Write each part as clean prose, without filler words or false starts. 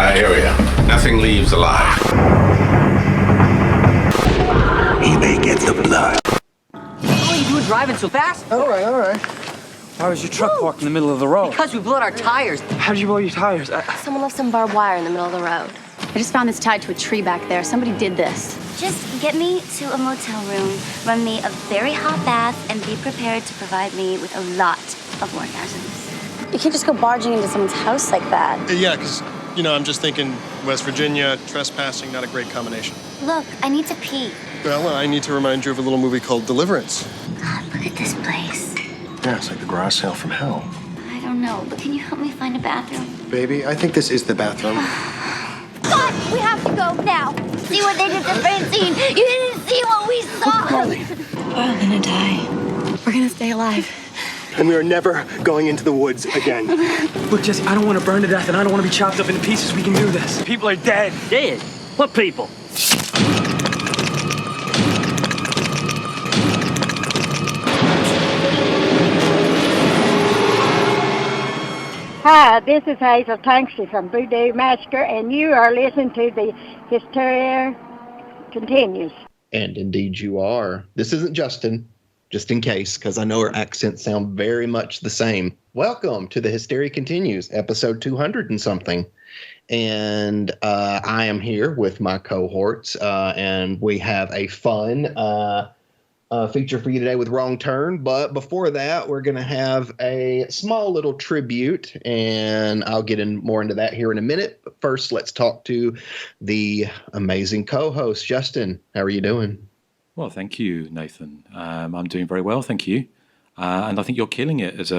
entire area. Nothing leaves alive. He may get the blood. What are you doing driving so fast? All right. Why was your truck parked in the middle of the road? Because we blew out our tires. How did you blow your tires? Someone left some barbed wire in the middle of the road. I just found this tied to a tree back there. Somebody did this. Just get me to a motel room, run me a very hot bath, and be prepared to provide me with a lot of orgasms. You can't just go barging into someone's house like that. Yeah, because, I'm just thinking West Virginia, trespassing, not a great combination. Look, I need to pee. Well, I need to remind you of a little movie called Deliverance. God, look at this place. Yeah, it's like the garage sale from hell. I don't know, but can you help me find a bathroom? Baby, I think this is the bathroom. God, we have to go now. See what they did to Francine. You didn't see what we saw. We're all gonna die. We're gonna stay alive. And we are never going into the woods again. Look, Jesse, I don't want to burn to death, and I don't want to be chopped up into pieces. We can do this. People are dead. Dead? What people? Hi, this is Hazel Tanksy from Voodoo Massacre, and you are listening to the Hysteria Continues. And indeed you are. This isn't Justin, just in case, because I know her accents sound very much the same. Welcome to the Hysteria Continues, episode 200 and something. And I am here with my cohorts, and we have a fun feature for you today with Wrong Turn. But before that, we're going to have a small little tribute, and I'll get more into that here in a minute. But first, let's talk to the amazing co-host, Justin. How are you doing? Well, thank you, Nathan. I'm doing very well, thank you. And I think you're killing it as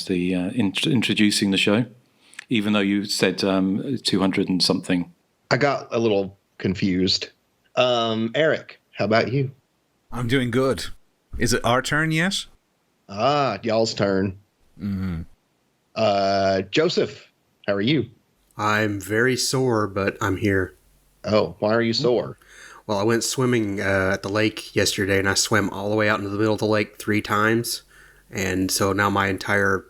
introducing the show, even though you said 200 and something. I got a little confused. Erik, how about you? I'm doing good. Is it our turn yet? Y'all's turn. Mm-hmm. Joseph, how are you? I'm very sore, but I'm here. Oh, why are you sore? Well, I went swimming at the lake yesterday, and I swam all the way out into the middle of the lake 3 times. And so now my entire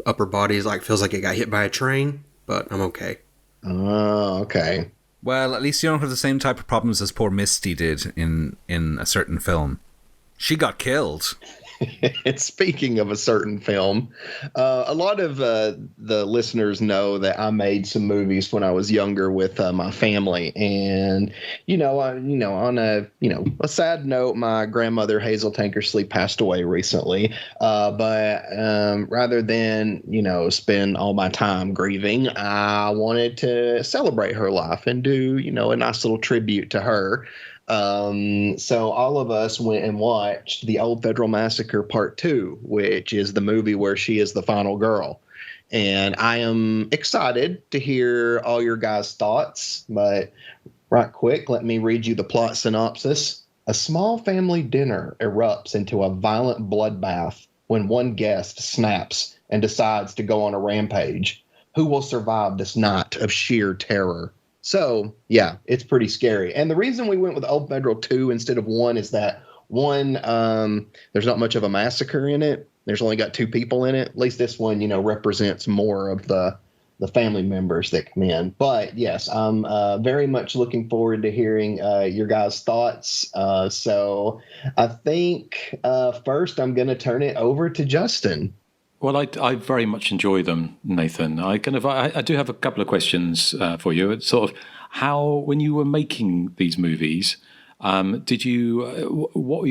upper body feels like it got hit by a train, but I'm okay. Oh, okay. Well, at least you don't have the same type of problems as poor Misty did in a certain film. She got killed. Speaking of a certain film, a lot of the listeners know that I made some movies when I was younger with my family, and on a sad note, my grandmother Hazel Tankersley passed away recently. But rather than spend all my time grieving, I wanted to celebrate her life and do a nice little tribute to her. So all of us went and watched The Old Federal Massacre Part 2, which is the movie where she is the final girl. And I am excited to hear all your guys' thoughts, but right quick, let me read you the plot synopsis. A small family dinner erupts into a violent bloodbath when one guest snaps and decides to go on a rampage. Who will survive this night of sheer terror? So, yeah, it's pretty scary. And the reason we went with Old Federal 2 instead of 1 is that 1, there's not much of a massacre in it. There's only got 2 people in it. At least this one, represents more of the family members that come in. But, yes, I'm very much looking forward to hearing your guys' thoughts. So I think first I'm going to turn it over to Justin. Well, I very much enjoy them, Nathan. I do have a couple of questions for you. It's sort of how, when you were making these movies, did you what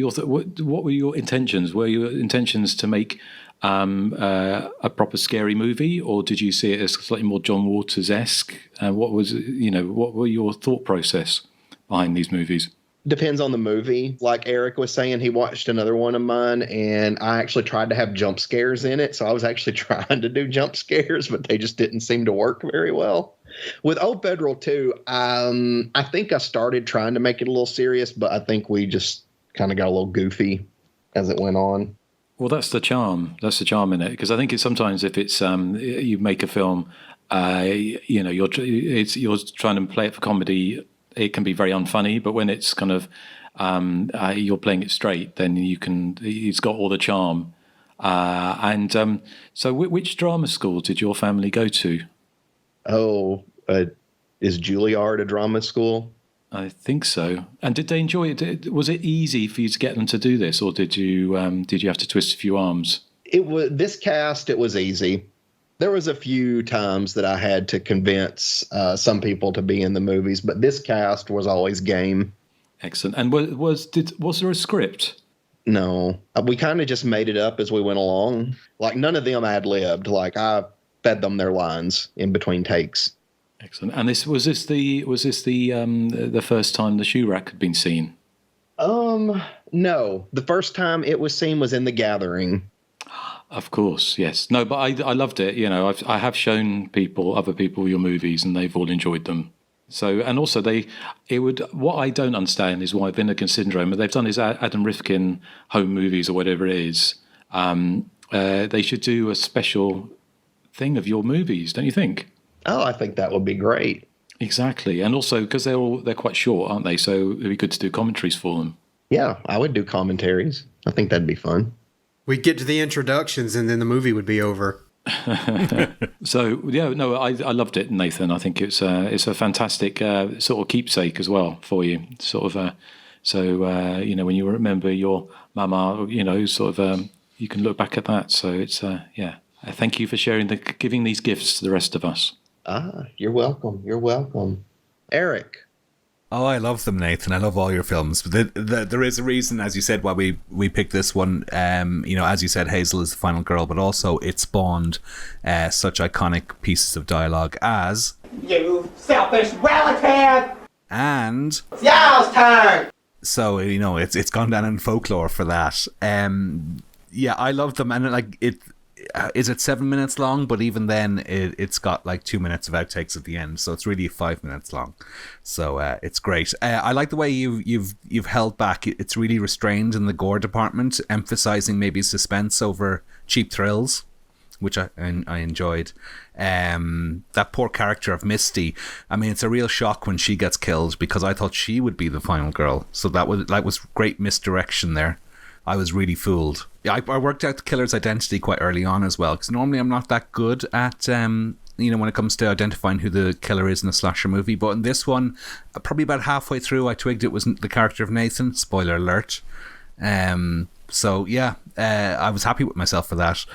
were your intentions? Were your intentions to make a proper scary movie, or did you see it as slightly more John Waters-esque? What were your thought process behind these movies? Depends on the movie. Like Erik was saying, he watched another one of mine, and I actually tried to have jump scares in it. So I was actually trying to do jump scares, but they just didn't seem to work very well. With Old Federal 2, I think I started trying to make it a little serious, but I think we just kind of got a little goofy as it went on. Well, that's the charm. That's the charm in it, because I think it's sometimes if it's you make a film, you're trying to play it for comedy. It can be very unfunny, but when it's kind of you're playing it straight, then it's got all the charm. So which drama school did your family go to? Oh, Is Juilliard a drama school? I think so. And did they enjoy it? Was it easy for you to get them to do this, or did you have to twist a few arms? It was this cast. It was easy. There was a few times that I had to convince some people to be in the movies, but this cast was always game. Excellent. And was there a script? No, we kind of just made it up as we went along. Like none of them ad-libbed. Like I fed them their lines in between takes. Excellent. And was this the first time the shoe rack had been seen? No. The first time it was seen was in The Gathering. Of course, yes. No, but I loved it. You know, I have shown other people your movies, and they've all enjoyed them. So, and also what I don't understand is why Vinegar Syndrome, what they've done is Adam Rifkin home movies or whatever it is. They should do a special thing of your movies, don't you think? Oh, I think that would be great. Exactly. And also because they're quite short, aren't they? So it'd be good to do commentaries for them. Yeah, I would do commentaries. I think that'd be fun. We'd get to the introductions and then the movie would be over. So yeah, no, I loved it, Nathan. I think it's a fantastic sort of keepsake as well for you. Sort of, you know, when you remember your mama, you know, sort of, you can look back at that. So it's yeah. Thank you for giving these gifts to the rest of us. You're welcome. You're welcome, Erik. Oh, I love them, Nathan. I love all your films. But there is a reason, as you said, why we picked this one. You know, as you said, Hazel is the final girl, but also it spawned such iconic pieces of dialogue as You selfish relative! And It's y'all's turn! So, you know, it's gone down in folklore for that. Yeah, I love them. And like is it 7 minutes long? But even then, it's got like 2 minutes of outtakes at the end, so it's really 5 minutes long. So it's great. I like the way you've held back. It's really restrained in the gore department, emphasizing maybe suspense over cheap thrills, which I enjoyed. That poor character of Misty. I mean, it's a real shock when she gets killed because I thought she would be the final girl. So that was great misdirection there. I was really fooled. I worked out the killer's identity quite early on as well, because normally I'm not that good at, when it comes to identifying who the killer is in a slasher movie. But in this one, probably about halfway through, I twigged it was the character of Nathan. Spoiler alert. So yeah, I was happy with myself for that.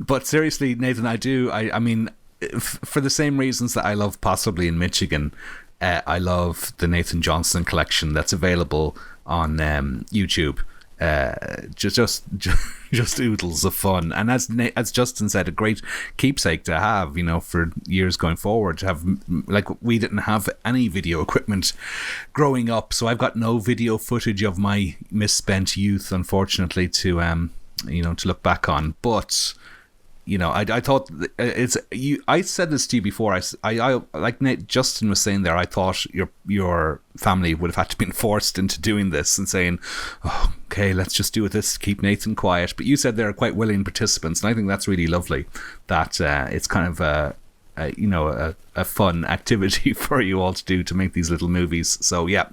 But seriously, Nathan, I mean, for the same reasons that I love Possibly in Michigan, I love the Nathan Johnson collection that's available on YouTube. Just oodles of fun, and as Justin said, a great keepsake to have, for years going forward. To have, like, we didn't have any video equipment growing up, so I've got no video footage of my misspent youth, unfortunately, to look back on. But I thought it's you. I said this to you before. I like Nate, Justin was saying there. I thought your family would have had to been forced into doing this and saying, "Oh, okay, let's just do this to keep Nathan quiet." But you said they're quite willing participants, and I think that's really lovely. That it's kind of a fun activity for you all to do, to make these little movies. So yeah,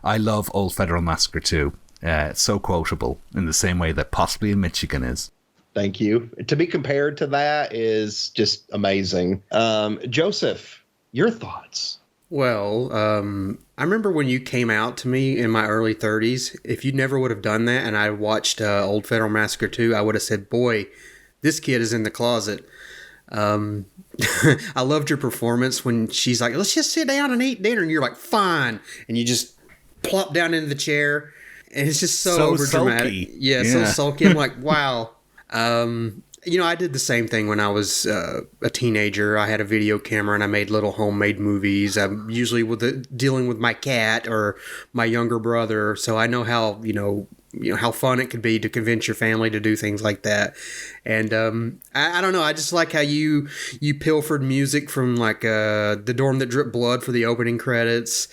I love Old Federal Massacre too. It's so quotable in the same way that Possibly in Michigan is. Thank you. To be compared to that is just amazing. Joseph, your thoughts? Well, I remember when you came out to me in my early 30s. If you never would have done that and I watched Old Federal Massacre 2, I would have said, boy, this kid is in the closet. I loved your performance when she's like, let's just sit down and eat dinner. And you're like, fine. And you just plop down into the chair. And it's just so overdramatic. Yeah, so sulky. I'm like, wow. I did the same thing when I was a teenager. I had a video camera and I made little homemade movies. I'm usually dealing with my cat or my younger brother, so I know how how fun it could be to convince your family to do things like that. And I don't know. I just like how you pilfered music from like The Dorm That Dripped Blood for the opening credits.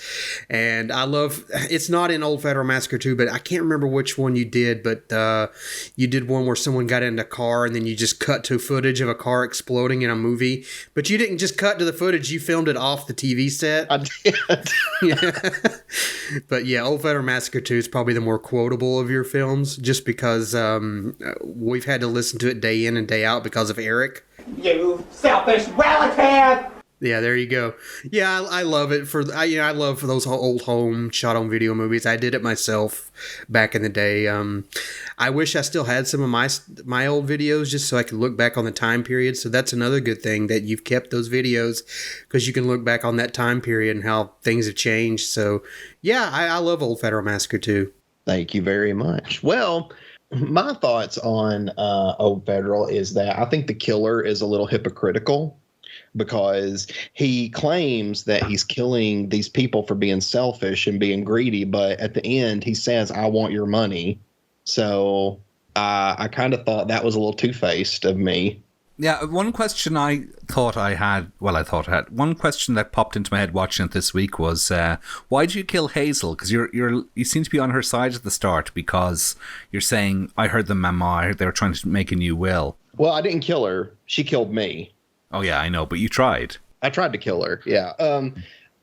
And I love, it's not in Old Federal Massacre 2, but I can't remember which one you did. But you did one where someone got in a car and then you just cut to footage of a car exploding in a movie. But you didn't just cut to the footage. You filmed it off the TV set. I did. Yeah. But yeah, Old Federal Massacre 2 is probably the more quotable of your films, just because we've had to listen to it day in and day out because of Erik. You selfish relative! Yeah, there you go. Yeah, I love it I love for those old home shot on video movies. I did it myself back in the day. I wish I still had some of my old videos just so I could look back on the time period. So that's another good thing that you've kept those videos because you can look back on that time period and how things have changed. So yeah, I love Old Federal Massacre too. Thank you very much. Well, my thoughts on Old Federal is that I think the killer is a little hypocritical, because he claims that he's killing these people for being selfish and being greedy, but at the end he says, I want your money. So I kind of thought that was a little two-faced of me. Yeah, one question one question that popped into my head watching it this week was, why did you kill Hazel? Because you seem to be on her side at the start, because you're saying, I heard them, Mama, they were trying to make a new will. Well, I didn't kill her. She killed me. Oh, yeah, I know, but you tried. I tried to kill her, yeah.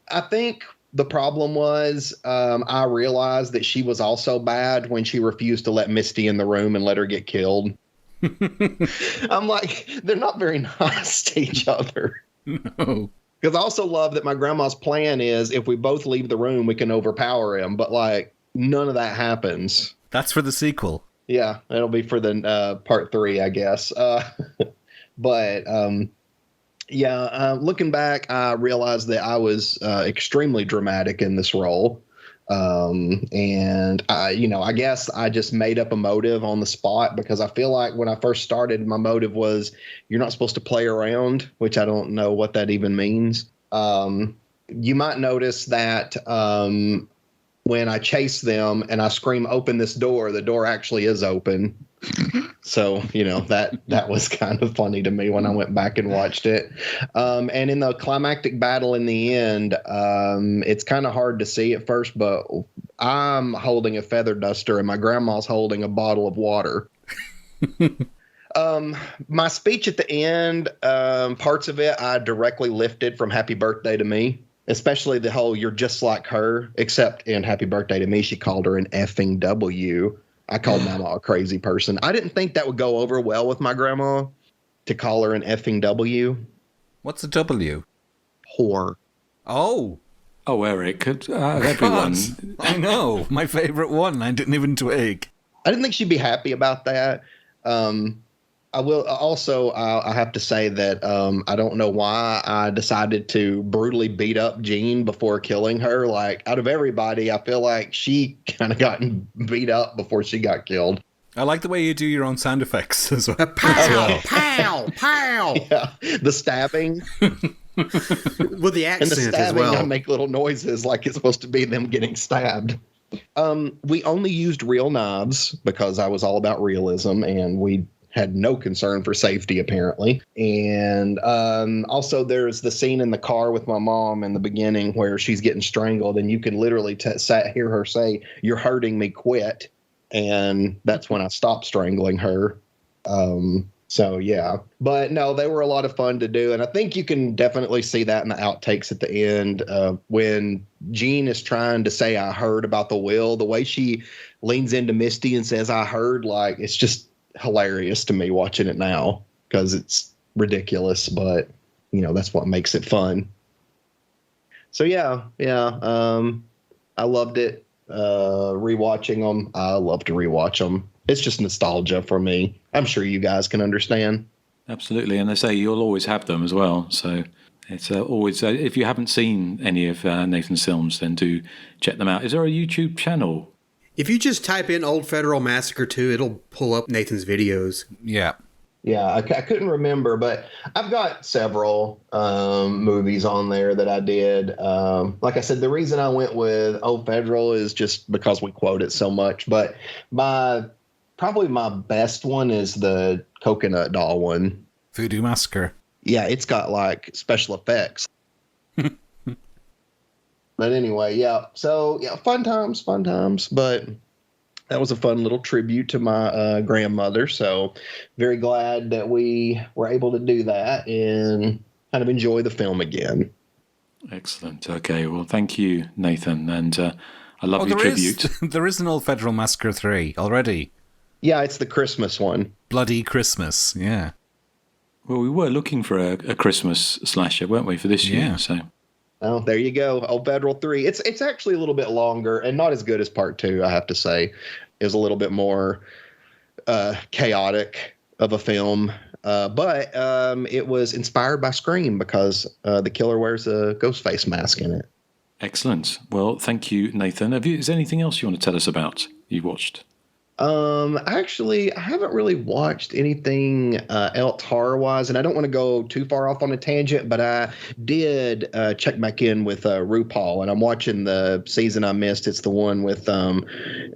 I think the problem was I realized that she was also bad when she refused to let Misty in the room and let her get killed. I'm like, they're not very nice to each other. No. Because I also love that my grandma's plan is if we both leave the room, we can overpower him. But, like, none of that happens. That's for the sequel. Yeah, it'll be for the part 3, I guess. Looking back, I realized that I was extremely dramatic in this role. And I guess I just made up a motive on the spot, because I feel like when I first started, my motive was you're not supposed to play around, which I don't know what that even means. You might notice that when I chase them and I scream, open this door, the door actually is open. So, that was kind of funny to me when I went back and watched it. And in the climactic battle in the end, it's kind of hard to see at first, but I'm holding a feather duster and my grandma's holding a bottle of water. My speech at the end, parts of it, I directly lifted from Happy Birthday to Me. Especially the whole "you're just like her," except in Happy Birthday to Me, she called her an effing W. I called Mama a crazy person. I didn't think that would go over well with my grandma, to call her an effing W. What's a W? Whore. Oh, Erik, everyone. I know, my favorite one. I didn't even twig. I didn't think she'd be happy about that. I will also, I have to say that I don't know why I decided to brutally beat up Jean before killing her. Like, out of everybody, I feel like she kind of gotten beat up before she got killed. I like the way you do your own sound effects as well. Pow, pow, pow. Yeah, the stabbing. With the accent and the stabbing, as well. I make little noises like it's supposed to be them getting stabbed. We only used real knives because I was all about realism, and we had no concern for safety, apparently. And also there's the scene in the car with my mom in the beginning where she's getting strangled, and you can literally hear her say, "You're hurting me, quit." And that's when I stopped strangling her. So, yeah. But no, they were a lot of fun to do. And I think you can definitely see that in the outtakes at the end when Jean is trying to say, "I heard about the will." The way she leans into Misty and says, "I heard," like, it's just hilarious to me watching it now, because it's ridiculous, but that's what makes it fun. So I loved it. Rewatching them, I love to rewatch them. It's just nostalgia for me. I'm sure you guys can understand. Absolutely, and they say you'll always have them as well, so it's always if you haven't seen any of Nathan's films, then do check them out. Is there a YouTube channel? If you just type in Old Federal Massacre 2, it'll pull up Nathan's videos. Yeah. Yeah, I couldn't remember, but I've got several movies on there that I did. Like I said, the reason I went with Old Federal is just because we quote it so much. But probably my best one is the coconut doll one. Voodoo Massacre. Yeah, it's got like special effects. But anyway, yeah. So, yeah, fun times. But that was a fun little tribute to my grandmother. So very glad that we were able to do that and kind of enjoy the film again. Excellent. Okay. Well, thank you, Nathan. And I love your tribute. There is an Old Federal Massacre 3 already. Yeah, it's the Christmas one. Bloody Christmas. Yeah. Well, we were looking for a Christmas slasher, weren't we, for this year? So. Oh, there you go. Old Federal 3. It's actually a little bit longer and not as good as Part 2, I have to say. It was a little bit more chaotic of a film. But it was inspired by Scream because the killer wears a ghost face mask in it. Excellent. Well, thank you, Nathan. Is there anything else you want to tell us about you've watched? Actually, I haven't really watched anything else horror-wise, and I don't want to go too far off on a tangent, but I did check back in with RuPaul, and I'm watching the season I missed. It's the one with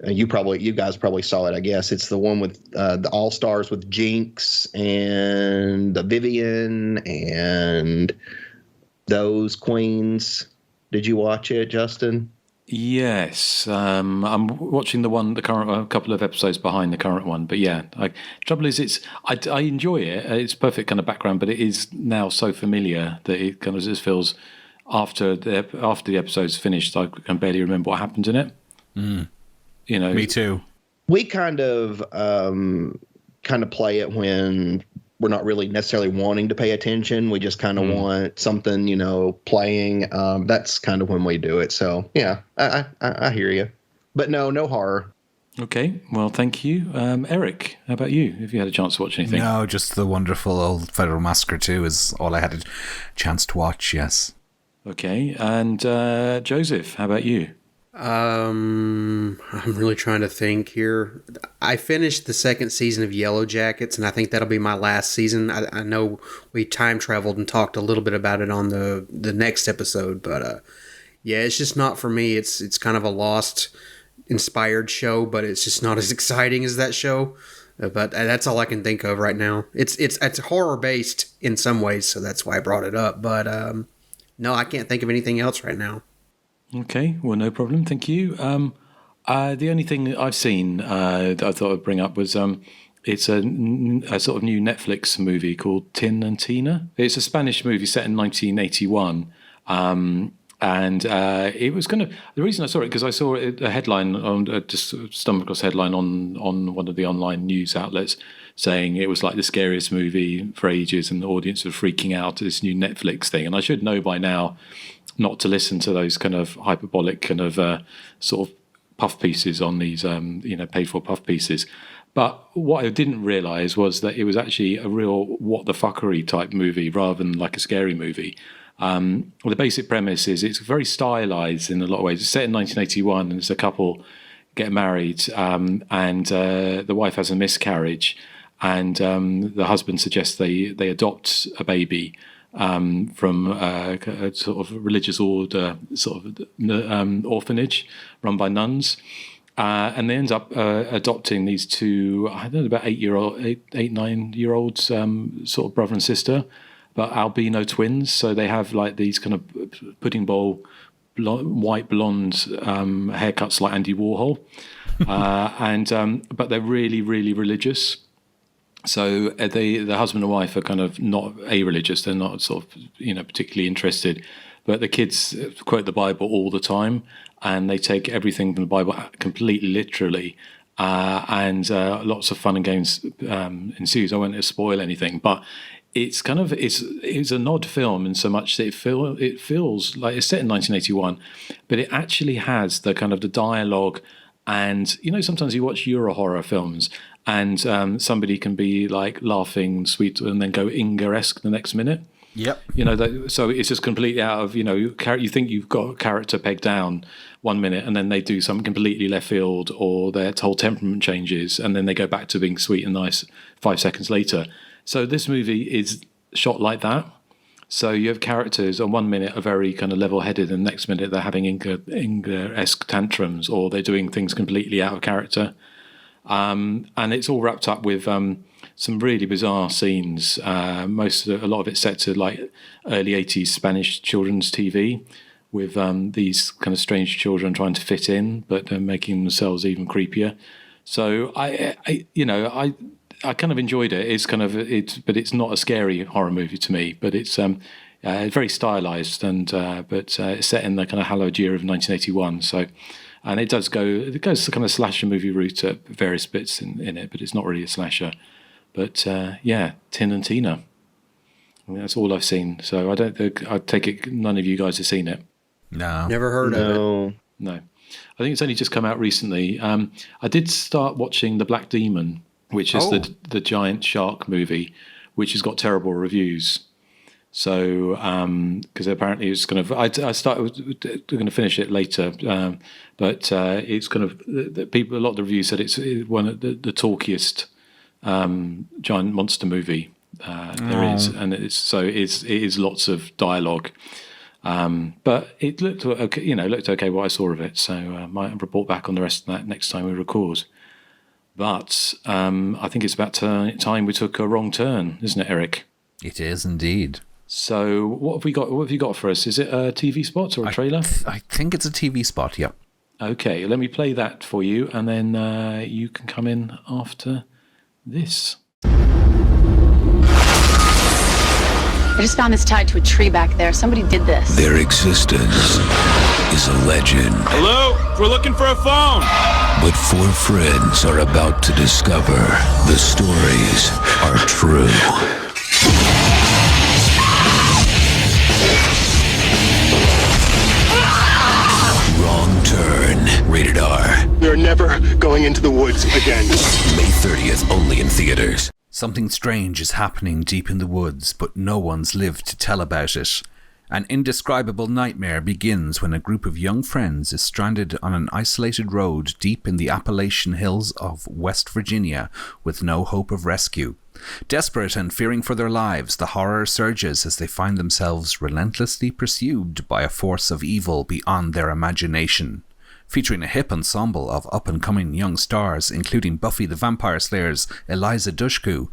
you guys probably saw it, I guess. It's the one with the All-Stars with Jinx and Vivian and those queens. Did you watch it, Justin? Yes, I'm watching the current a couple of episodes behind the current one. But yeah, trouble is, I enjoy it. It's perfect kind of background, but it is now so familiar that it kind of just feels after the episode's finished, I can barely remember what happened in it. Mm. You know, me too. We kind of play it when we're not really necessarily wanting to pay attention. We just kind of want something, playing. That's kind of when we do it. So yeah, I hear you, but no horror. Okay, well, thank you, Erik. How about you? Have you had a chance to watch anything? No, just the wonderful Old Federal Massacre 2 is all I had a chance to watch. Yes. Okay, and Joseph, how about you? I'm really trying to think here. I finished the second season of Yellow Jackets, and I think that'll be my last season. I know we time traveled and talked a little bit about it on the next episode, but yeah, it's just not for me. It's kind of a Lost inspired show, but it's just not as exciting as that show. But that's all I can think of right now. It's horror based in some ways, so that's why I brought it up. But no, I can't think of anything else right now. Okay, well, no problem. Thank you. The only thing I've seen that I thought I'd bring up was it's a sort of new Netflix movie called Tin and Tina. It's a Spanish movie set in 1981. And it was kind of the reason I saw it because I saw a headline just stumbled across a headline on one of the online news outlets saying it was like the scariest movie for ages, and the audience were freaking out at this new Netflix thing. And I should know by now not to listen to those kind of hyperbolic kind of sort of puff pieces on these paid for puff pieces. But what I didn't realise was that it was actually a real what the fuckery type movie rather than like a scary movie. The basic premise is it's very stylized in a lot of ways. It's set in 1981 and it's a couple get married and the wife has a miscarriage and the husband suggests they adopt a baby from a sort of religious order, sort of orphanage run by nuns. And they end up adopting these two, I don't know, about 9-year-olds, sort of brother and sister, but albino twins. So they have like these kind of pudding bowl, white blonde haircuts like Andy Warhol. But they're really, really religious. So the husband and wife are kind of not a-religious. They're not sort of, particularly interested. But the kids quote the Bible all the time, and they take everything from the Bible completely literally. And lots of fun and games ensues. I won't spoil anything, but it's kind of it's an odd film in so much that it feels like it's set in 1981, but it actually has the kind of the dialogue. And sometimes you watch Euro horror films, and somebody can be like laughing sweet and then go Inga-esque the next minute. Yep. So it's just completely out of, you think you've got a character pegged down 1 minute and then they do something completely left field or their whole temperament changes and then they go back to being sweet and nice 5 seconds later. So this movie is shot like that. So you have characters on 1 minute are very kind of level-headed and the next minute they're having Inga-esque tantrums or they're doing things completely out of character. And it's all wrapped up with some really bizarre scenes. A lot of it's set to like early 80s Spanish children's TV with these kind of strange children trying to fit in, but making themselves even creepier. So I kind of enjoyed it. It's kind of but it's not a scary horror movie to me. But it's very stylized but it's set in the kind of hallowed year of 1981. So. And it goes the kind of slasher movie route at various bits in it, but it's not really a slasher. But Tin and Tina. That's all I've seen. So I take it none of you guys have seen it. No. Never heard of it. No. I think it's only just come out recently. I did start watching The Black Demon, which is the giant shark movie, which has got terrible reviews. So, because apparently it's kind of, I started going to finish it later, but it's kind of people. A lot of the reviews said it's one of the talkiest giant monster movie there is, and it is lots of dialogue. But it looked okay, looked okay what I saw of it. So I might report back on the rest of that next time we record. But I think it's about time we took a wrong turn, isn't it, Erik? It is indeed. So what have we got? What have you got for us? Is it a TV spot or a trailer? I think it's a TV spot. Yep. Okay, let me play that for you, and then you can come in after this. I just found this tied to a tree back there. Somebody did this. Their existence is a legend. Hello? We're looking for a phone. But four friends are about to discover the stories are true. Wrong Turn. Rated R. We're never going into the woods again. May 30th, only in theaters. Something strange is happening deep in the woods, but no one's lived to tell about it. An indescribable nightmare begins when a group of young friends is stranded on an isolated road deep in the Appalachian Hills of West Virginia with no hope of rescue. Desperate and fearing for their lives, the horror surges as they find themselves relentlessly pursued by a force of evil beyond their imagination. Featuring a hip ensemble of up-and-coming young stars, including Buffy the Vampire Slayer's Eliza Dushku,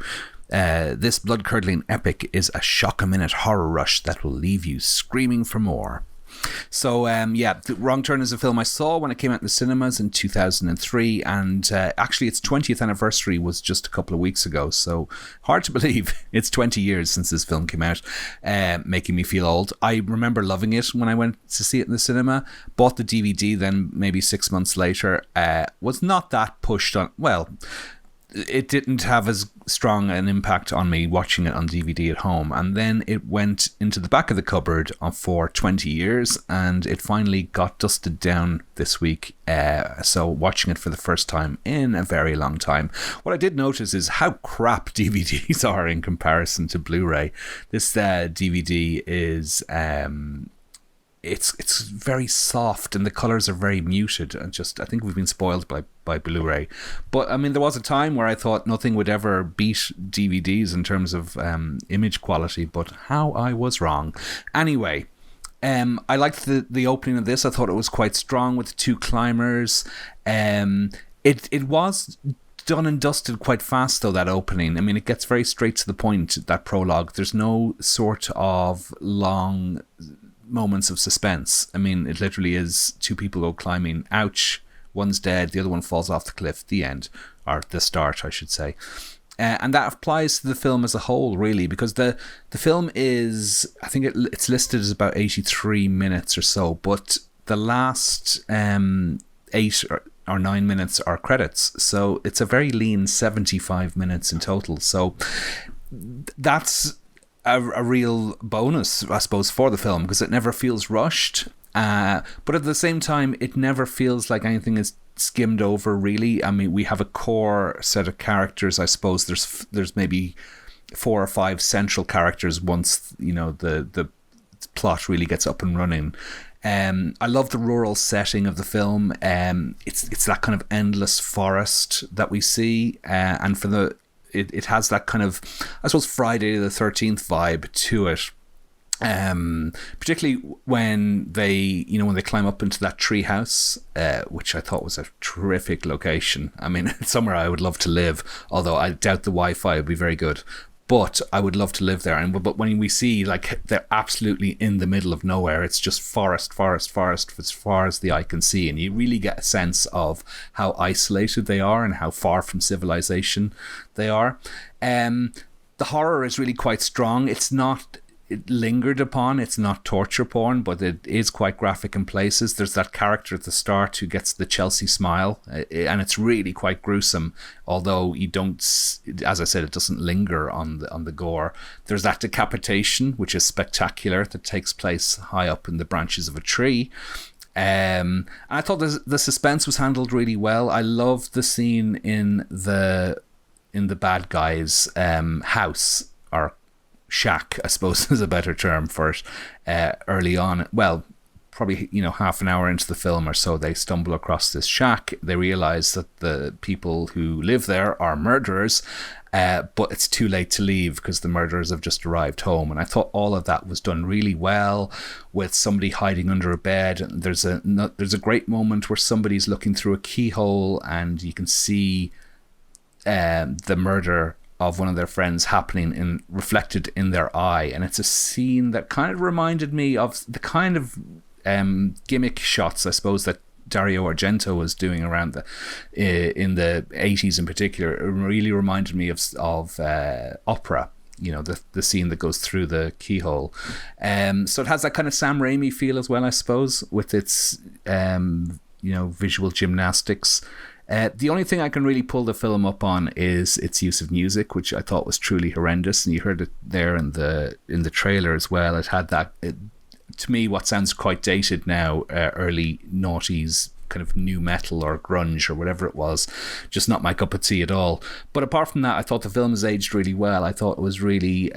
this blood-curdling epic is a shock-a-minute horror rush that will leave you screaming for more. So, Wrong Turn is a film I saw when it came out in the cinemas in 2003, and actually its 20th anniversary was just a couple of weeks ago, so hard to believe it's 20 years since this film came out, making me feel old. I remember loving it when I went to see it in the cinema, bought the DVD then maybe 6 months later, was not that pushed on, well, it didn't have as strong an impact on me watching it on DVD at home, and then it went into the back of the cupboard for 20 years, and it finally got dusted down this week, so watching it for the first time in a very long time. What I did notice is how crap DVDs are in comparison to Blu-ray. This DVD is it's very soft and the colors are very muted, and just I think we've been spoiled by Blu-ray. But I mean, there was a time where I thought nothing would ever beat DVDs in terms of image quality, but how I was wrong. Anyway, I liked the opening of this. I thought it was quite strong with the two climbers. It was done and dusted quite fast though, that opening. I mean, it gets very straight to the point, that prologue. There's no sort of long moments of suspense. I mean, it literally is two people go climbing, ouch, one's dead, the other one falls off the cliff, the end, or the start I should say. And that applies to the film as a whole, really, because the film is, I think it's listed as about 83 minutes or so, but the last 8 or 9 minutes are credits, so it's a very lean 75 minutes in total. So that's a real bonus, I suppose, for the film, because it never feels rushed, but at the same time it never feels like anything is skimmed over, really. I mean, we have a core set of characters. I suppose there's maybe 4 or 5 central characters once the plot really gets up and running. I love the rural setting of the film. It's that kind of endless forest that we see, and for it has that kind of, I suppose, Friday the 13th vibe to it. Particularly when they climb up into that tree house, which I thought was a terrific location. I mean, it's somewhere I would love to live, although I doubt the Wi-Fi would be very good. But I would love to live there. But when we see, like, they're absolutely in the middle of nowhere, it's just forest as far as the eye can see, and you really get a sense of how isolated they are and how far from civilization they are. The horror is really quite strong. It's not lingered upon. It's not torture porn, but it is quite graphic in places. There's that character at the start who gets the Chelsea smile, and it's really quite gruesome, although you don't, as I said, it doesn't linger on the gore. There's that decapitation, which is spectacular, that takes place high up in the branches of a tree. I thought the suspense was handled really well. I loved the scene in the bad guy's house, or shack, I suppose is a better term for it, early on. Well, probably, half an hour into the film or so, they stumble across this shack. They realize that the people who live there are murderers, but it's too late to leave because the murderers have just arrived home. And I thought all of that was done really well, with somebody hiding under a bed. And there's a great moment where somebody's looking through a keyhole and you can see the murder of one of their friends happening reflected in their eye. And it's a scene that kind of reminded me of the kind of gimmick shots, I suppose, that Dario Argento was doing around in the 80s in particular. It really reminded me of opera, the scene that goes through the keyhole. So it has that kind of Sam Raimi feel as well, I suppose, with its visual gymnastics. The only thing I can really pull the film up on is its use of music, which I thought was truly horrendous, and you heard it there in the trailer as well. It had that, to me, what sounds quite dated now, early noughties kind of new metal or grunge or whatever it was, just not my cup of tea at all. But apart from that, I thought the film has aged really well. I thought it was really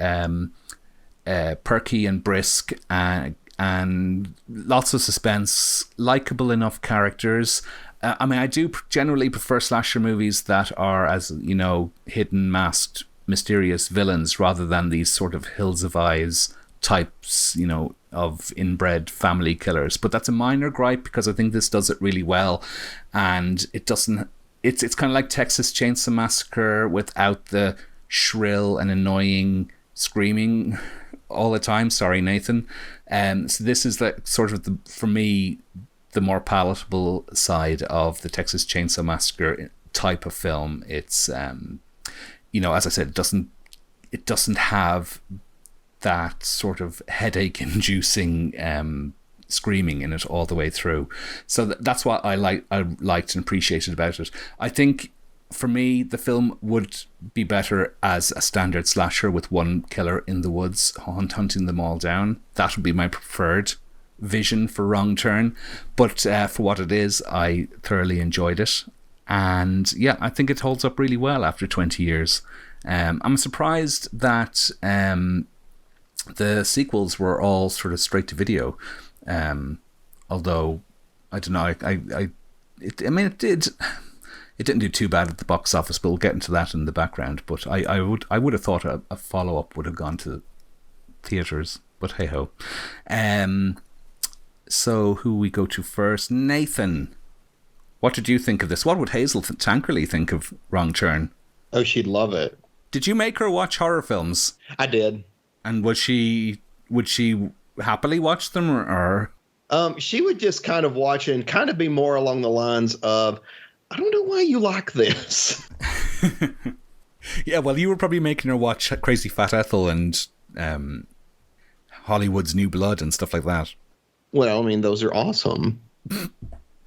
perky and brisk, and lots of suspense, likable enough characters. I do generally prefer slasher movies that are, as hidden, masked, mysterious villains, rather than these sort of Hills of Eyes types, of inbred family killers. But that's a minor gripe, because I think this does it really well, and it doesn't. It's kind of like Texas Chainsaw Massacre without the shrill and annoying screaming all the time. Sorry, Nathan. So this is for me, the more palatable side of the Texas Chainsaw Massacre type of film. It's, as I said, it doesn't have that sort of headache-inducing screaming in it all the way through. So that's what I liked and appreciated about it. I think, for me, the film would be better as a standard slasher with one killer in the woods hunting them all down. That would be my preferred vision for Wrong Turn, but for what it is, I thoroughly enjoyed it, and yeah, I think it holds up really well after 20 years. I'm surprised that the sequels were all sort of straight to video, although I don't know, it didn't do too bad at the box office, but we'll get into that in the background. But I would have thought a follow-up would have gone to theaters, but hey ho. So who we go to first? Nathan, what did you think of this? What would Hazel Tankerley think of Wrong Turn? Oh, she'd love it. Did you make her watch horror films? I did. And would she happily watch them, or? She would just kind of watch and kind of be more along the lines of, I don't know why you like this. Yeah, well, you were probably making her watch Crazy Fat Ethel and Hollywood's New Blood and stuff like that. Well, I mean, those are awesome.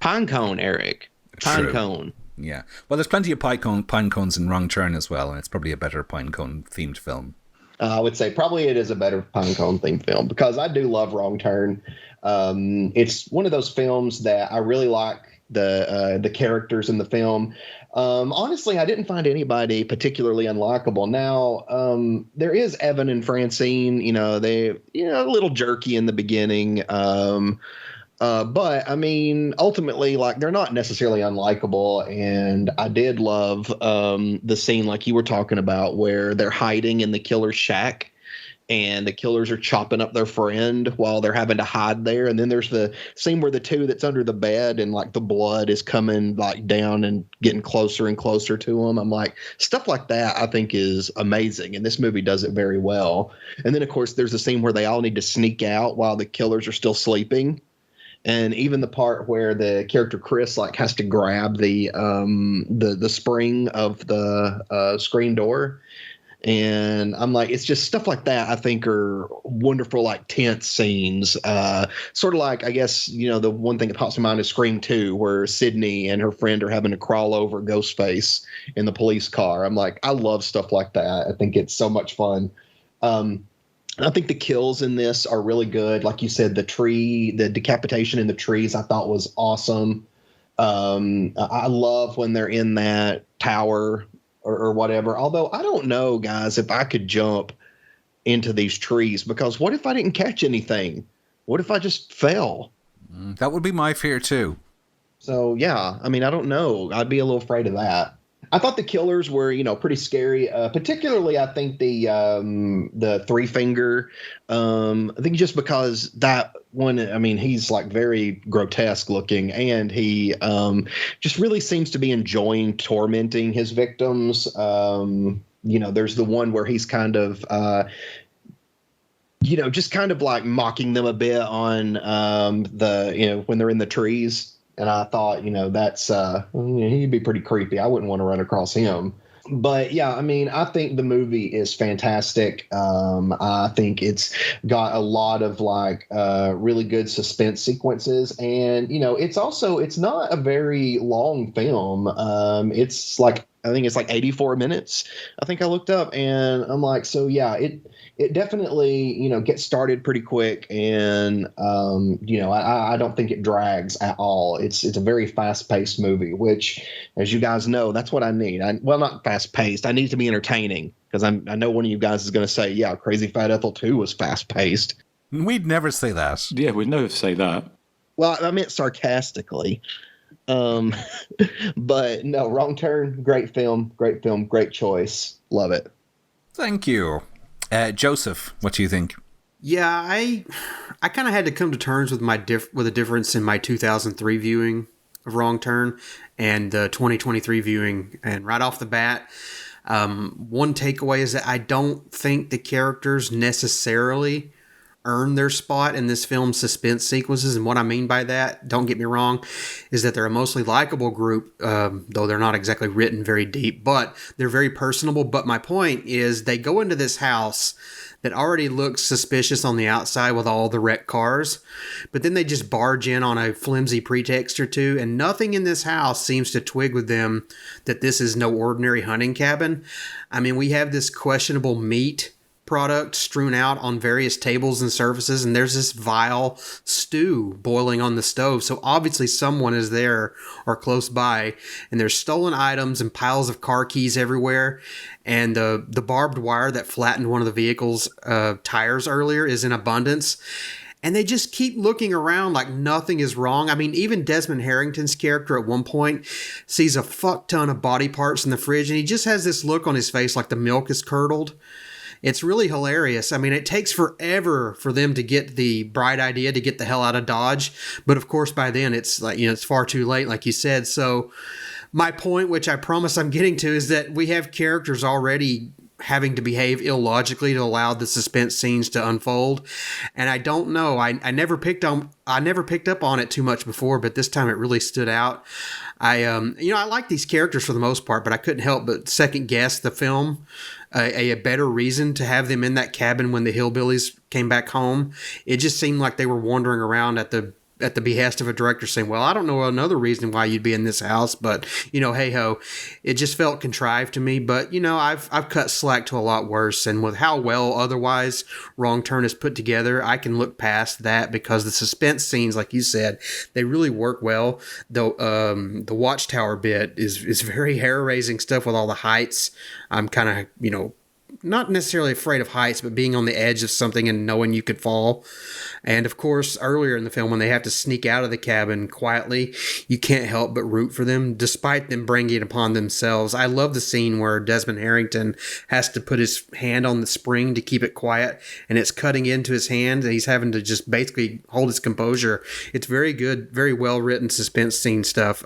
Pinecone, Erik. Pinecone. Yeah. Well, there's plenty of pine cones in Wrong Turn as well, and it's probably a better pinecone themed film. I would say probably it is a better pinecone themed film, because I do love Wrong Turn. It's one of those films that I really like the characters in the film. Honestly, I didn't find anybody particularly unlikable. Now, there is Evan and Francine. They a little jerky in the beginning. But I mean, ultimately, they're not necessarily unlikable. And I did love the scene, like you were talking about, where they're hiding in the killer's shack, and the killers are chopping up their friend while they're having to hide there. And then there's the scene where the two that's under the bed, and the blood is coming down and getting closer and closer to them. I'm like, stuff like that I think is amazing, and this movie does it very well. And then of course there's a scene where they all need to sneak out while the killers are still sleeping. And even the part where the character Chris has to grab the spring of the screen door. And I'm like, it's just stuff like that I think are wonderful, like tense scenes. Sort of like, I guess, the one thing that pops in my mind is Scream 2, where Sydney and her friend are having to crawl over Ghostface in the police car. I'm like, I love stuff like that. I think it's so much fun. I think the kills in this are really good. Like you said, the decapitation in the trees I thought was awesome. I love when they're in that tower or whatever. Although I don't know, guys, if I could jump into these trees, because what if I didn't catch anything? What if I just fell? That would be my fear too. So yeah, I don't know. I'd be a little afraid of that. I thought the killers were, pretty scary. Particularly, I think the three finger. I think just because that one, he's like very grotesque looking, and he just really seems to be enjoying tormenting his victims. There's the one where he's kind of, just kind of like mocking them a bit on when they're in the trees. And I thought, that's he'd be pretty creepy. I wouldn't want to run across him. But yeah, I think the movie is fantastic. I think it's got a lot of like really good suspense sequences, and it's not a very long film. It's like, I think it's like 84 minutes. I think I looked up, and I'm like, so yeah, it definitely, gets started pretty quick, and I don't think it drags at all. It's a very fast-paced movie, which, as you guys know, that's what I need. Not fast-paced. I need to be entertaining, because I know one of you guys is going to say, yeah, Crazy Fat Ethel 2 was fast-paced. We'd never say that. Yeah, we'd never say that. Well, I meant sarcastically. But no, Wrong Turn, great film, great choice. Love it. Thank you. Joseph, what do you think? Yeah, I kind of had to come to terms with with a difference in my 2003 viewing of Wrong Turn and the 2023 viewing. And right off the bat, one takeaway is that I don't think the characters necessarily earn their spot in this film's suspense sequences. And what I mean by that, don't get me wrong, is that they're a mostly likable group, though they're not exactly written very deep, but they're very personable. But my point is, they go into this house that already looks suspicious on the outside with all the wrecked cars, but then they just barge in on a flimsy pretext or two, and nothing in this house seems to twig with them that this is no ordinary hunting cabin. We have this questionable meat product strewn out on various tables and surfaces, and there's this vile stew boiling on the stove, so obviously someone is there or close by, and there's stolen items and piles of car keys everywhere, and the barbed wire that flattened one of the vehicle's tires earlier is in abundance. And they just keep looking around like nothing is wrong. Even Desmond Harrington's character at one point sees a fuck ton of body parts in the fridge, and he just has this look on his face like the milk is curdled. It's really hilarious. It takes forever for them to get the bright idea to get the hell out of Dodge. But of course, by then it's like, it's far too late, like you said. So my point, which I promise I'm getting to, is that we have characters already having to behave illogically to allow the suspense scenes to unfold. And I don't know, I never picked up on it too much before, but this time it really stood out. I like these characters for the most part, but I couldn't help but second guess the film. A better reason to have them in that cabin when the hillbillies came back home. It just seemed like they were wandering around at the behest of a director saying, well, I don't know another reason why you'd be in this house, but, hey ho, it just felt contrived to me. But, I've cut slack to a lot worse. And with how well otherwise Wrong Turn is put together, I can look past that, because the suspense scenes, like you said, they really work well. Though the Watchtower bit is very hair-raising stuff with all the heights. I'm kind of, not necessarily afraid of heights, but being on the edge of something and knowing you could fall. And of course, earlier in the film, when they have to sneak out of the cabin quietly, you can't help but root for them, despite them bringing it upon themselves. I love the scene where Desmond Harrington has to put his hand on the spring to keep it quiet, and it's cutting into his hand, and he's having to just basically hold his composure. It's very good, very well-written suspense scene stuff.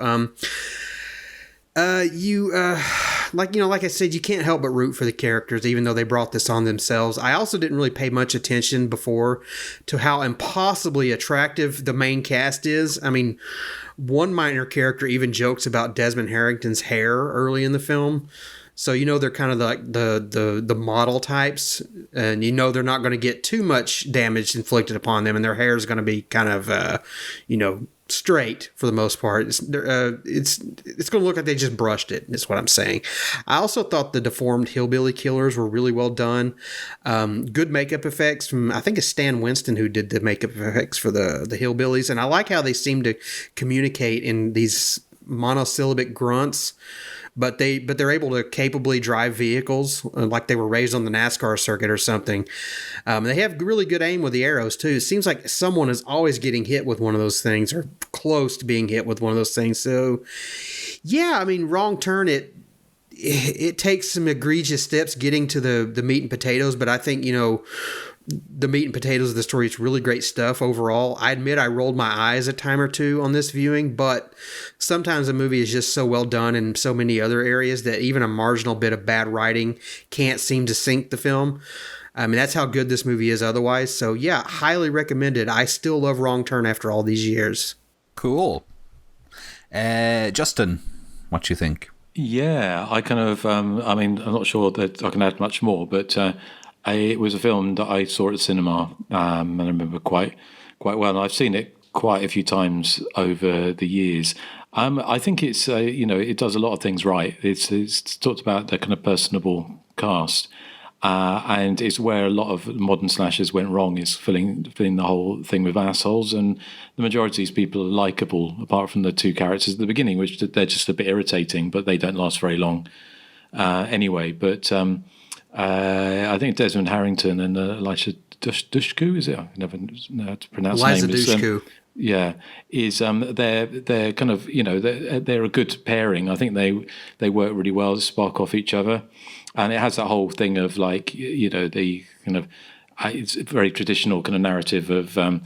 Like I said, you can't help but root for the characters, even though they brought this on themselves. I also didn't really pay much attention before to how impossibly attractive the main cast is. One minor character even jokes about Desmond Harrington's hair early in the film. So they're kind of like the model types, and they're not going to get too much damage inflicted upon them, and their hair is going to be kind of straight for the most part. It's going to look like they just brushed it, is what I'm saying. I also thought the deformed hillbilly killers were really well done. Good makeup effects from, I think it's Stan Winston who did the makeup effects for the hillbillies, and I like how they seem to communicate in these monosyllabic grunts. But they're able to capably drive vehicles like they were raised on the NASCAR circuit or something. They have really good aim with the arrows too. It seems like someone is always getting hit with one of those things or close to being hit with one of those things. So, yeah, I mean, Wrong Turn, it takes some egregious steps getting to the meat and potatoes, but I think the meat and potatoes of the story is really great stuff overall. I admit I rolled my eyes a time or two on this viewing, but sometimes a movie is just so well done in so many other areas that even a marginal bit of bad writing can't seem to sink the film. I mean, that's how good this movie is otherwise. So yeah, highly recommended. I still love Wrong Turn after all these years. Cool. Justin, what do you think? Yeah, I kind of, I'm not sure that I can add much more, but it was a film that I saw at the cinema, and I remember quite well. And I've seen it quite a few times over the years. I think it's it does a lot of things right. It's talked about the kind of personable cast, and it's where a lot of modern slashers went wrong, is filling the whole thing with assholes. And the majority of these people are likable, apart from the two characters at the beginning, which they're just a bit irritating, but they don't last very long anyway. But I think Desmond Harrington and Elisha Dushku, is it? I never know how to pronounce Eliza the name. Dushku. Is they're kind of they're a good pairing. I think they work really well to spark off each other, and it has that whole thing of the kind of it's a very traditional kind of narrative of an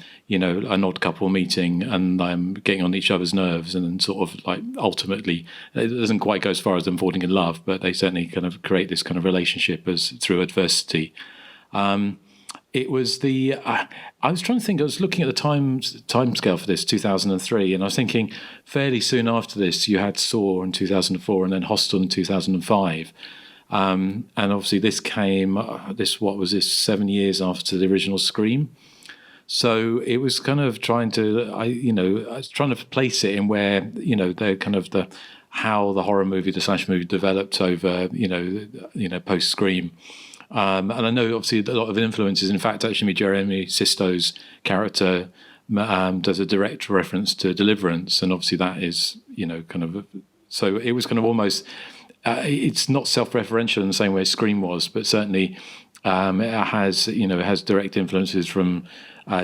odd couple meeting and getting on each other's nerves, and then sort of like ultimately it doesn't quite go as far as them falling in love, but they certainly kind of create this kind of relationship through adversity. It was I was trying to think. I was looking at the time scale for this, 2003, and I was thinking fairly soon after this you had Saw in 2004 and then Hostel in 2005. And obviously this came, 7 years after the original Scream. So it was kind of trying to, I was trying to place it in where, they're kind of how the horror movie, the slash movie developed over, post Scream. And I know obviously a lot of influences. In fact, actually Jeremy Sisto's character does a direct reference to Deliverance. And obviously that is, so it was kind of almost, it's not self-referential in the same way Scream was, but certainly it has direct influences from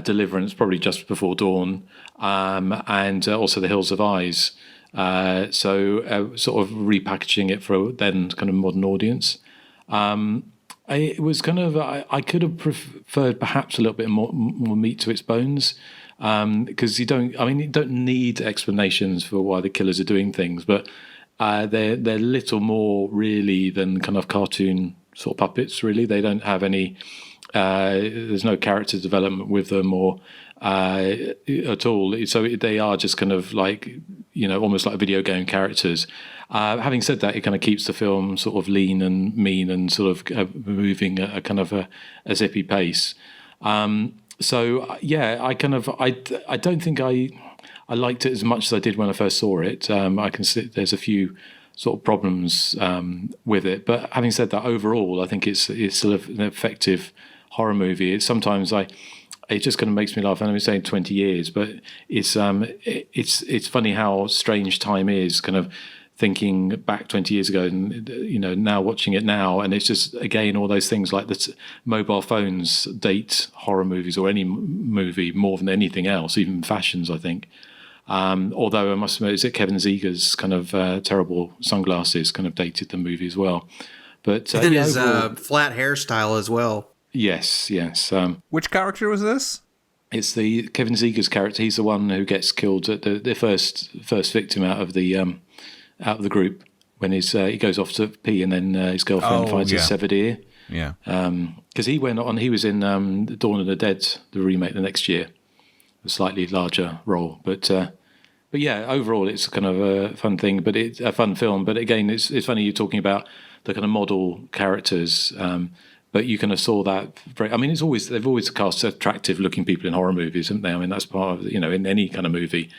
Deliverance, probably Just Before Dawn, and also The Hills of Eyes. So sort of repackaging it for then kind of modern audience. It was kind of I could have preferred perhaps a little bit more meat to its bones, because you don't need explanations for why the killers are doing things, but they're little more really than kind of cartoon sort of puppets. Really, they don't have any. There's no character development with them or at all. So they are just kind of like almost like video game characters. Having said that, it kind of keeps the film sort of lean and mean and sort of moving at a kind of a zippy pace. So yeah, I don't think I liked it as much as I did when I first saw it. I can see there's a few sort of problems with it, but having said that, overall, I think it's still an effective horror movie. It just kind of makes me laugh. And I'm saying 20 years, but it's funny how strange time is. Kind of thinking back 20 years ago, and now watching it now, and it's just again all those things like that. Mobile phones date horror movies or any movie more than anything else, even fashions, I think. Although I must admit, is it Kevin Zeger's kind of terrible sunglasses kind of dated the movie as well. But and his flat hairstyle as well. Yes. Which character was this? It's the Kevin Zeger's character. He's the one who gets killed at the first victim out of the group when he goes off to pee, and then his girlfriend finds his severed ear. Yeah. Because he was in Dawn of the Dead, the remake, the next year, a slightly larger role. But But yeah, overall, it's kind of a fun thing, but it's a fun film. But again, it's funny you're talking about the kind of model characters, but you kind of saw that. I mean, they've always cast attractive-looking people in horror movies, haven't they? I mean, that's part of in any kind of movie.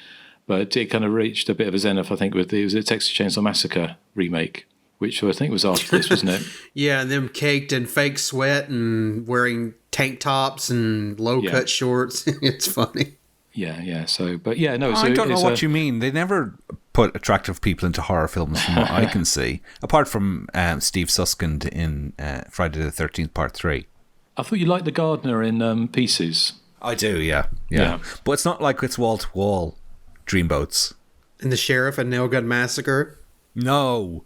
But it kind of reached a bit of a zenith, I think, with the Texas Chainsaw Massacre remake, which I think was after this, wasn't it? Yeah, and them caked in fake sweat and wearing tank tops and low-cut shorts. It's funny. Yeah. So, but yeah, no. I don't know what you mean. They never put attractive people into horror films, from what I can see, apart from Steve Suskind in Friday the 13th Part 3. I thought you liked the gardener in Pieces. I do, yeah. But it's not like it's wall-to-wall Dreamboats. And the Sheriff and Nail Gun Massacre. No.